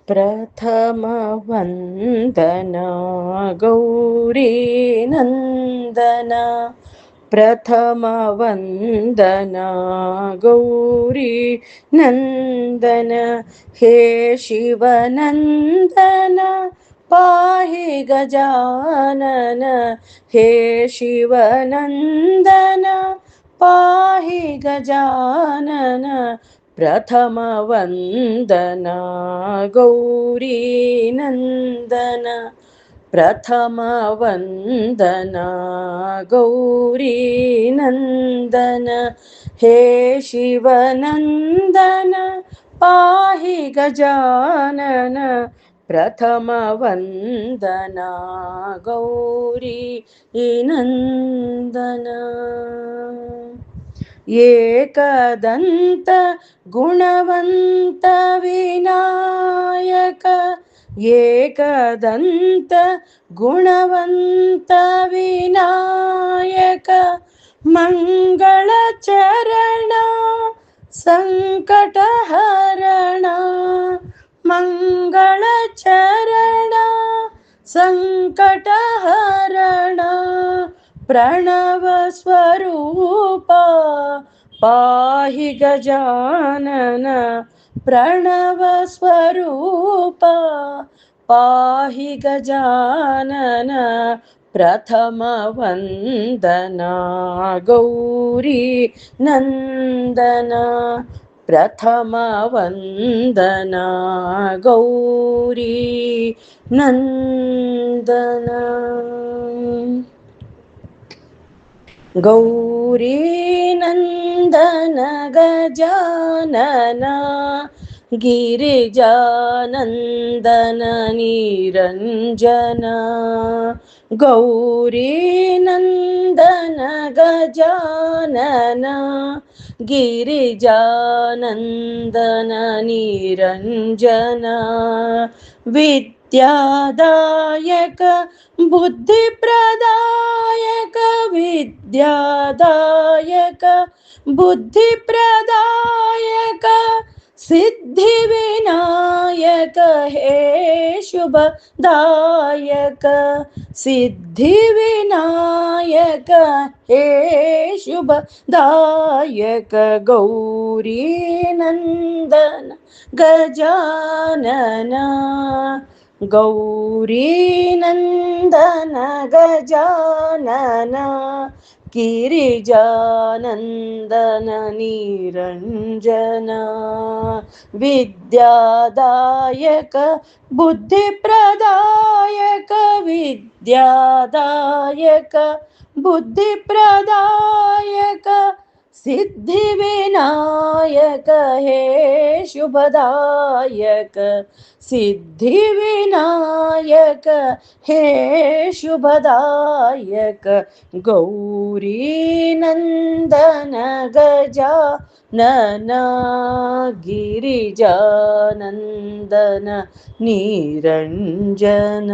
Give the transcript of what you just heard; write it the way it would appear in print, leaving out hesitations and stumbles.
ಪ್ರಥಮ ವಂದನ ಗೌರಿ ನಂದನ. ಪ್ರಥಮ ವಂದನ ಗೌರಿ ನಂದನ. ಹೇ ಶಿವನಂದನ ಪಾಹಿ ಗಜಾನನ. ಹೇ ಶಿವನಂದನ ಪಾಹಿ ಗಜಾನನ. ಪ್ರಥಮ ವಂದನ ಗೌರಿ ನಂದನ. ಪ್ರಥಮ ವಂದನ ಗೌರಿ ನಂದನ. ಹೇ ಶಿವನಂದನ ಪಾಹಿ ಗಜಾನನ. ಪ್ರಥಮ ವಂದನ ಗೌರಿ ನಂದನ. ಏಕದಂತ ಗುಣವಂತ ವಿನಾಯಕ. ಏಕದಂತ ಗುಣವಂತ ವಿನಾಯಕ. ಮಂಗಳ ಚರಣ ಸಂಕಟ ಹರಣ. ಮಂಗಳ ಚರಣ ಸಂಕಟ ಹರಣ. ಪ್ರಣವ ಸ್ವರೂಪ ಪಾಹಿ ಗಜಾನನ. ಪ್ರಣವ ಸ್ವರೂಪ ಪಾಹಿ ಗಜಾನನ. ಪ್ರಥಮ ವಂದನ ಗೌರಿ ನಂದನ. ಪ್ರಥಮ ವಂದನ ಗೌರಿ ನಂದನ. ಗೌರಿ ನಂದನ ಗಜಾನನ. ಗಿರಿಜಾನಂದನ ನಿರಂಜನ. ಗೌರಿ ನಂದನ ಗಜಾನನ. ಗಿರಿಜಾನಂದನ ನಿರಂಜನ. ವಿದ್ಯಾದಾಯಕ ಬುದ್ಧಿ ಪ್ರದಾಯಕ. ವಿದ್ಯಾದಾಯಕ ಬುದ್ಧಿ ಪ್ರದಾಯಕ. ಸಿದ್ಧಿ ವಿನಾಯಕ ಹೇ ಶುಭದಾಯಕ. ಸಿದ್ಧಿ ವಿನಾಯಕ ಹೇ ಶುಭದಾಯಕ. ಗೌರಿ ನಂದನ ಗಜಾನನ. ಗೌರಿ ನಂದನ ಗಜಾನನ. ಗಿರಿಜಾನಂದನ ನಿರಂಜನ. ವಿದ್ಯಾದಾಯಕ ಬುದ್ಧಿ ಪ್ರದಾಯಕ. ವಿದ್ಯಾದಾಯಕ ಬುದ್ಧಿ ಪ್ರದಾಯಕ. ಸಿದ್ಧಿ ವಿನಾಯಕ ಹೇ ಶುಭದಾಯಕ. ಸಿದ್ಧಿ ವಿನಾಯಕ ಹೇ ಶುಭದಾಯಕ. ಗೌರಿ ನಂದನ ಗಜಾನನ. ಗಿರಿಜಾನಂದನ ನಿರಂಜನ.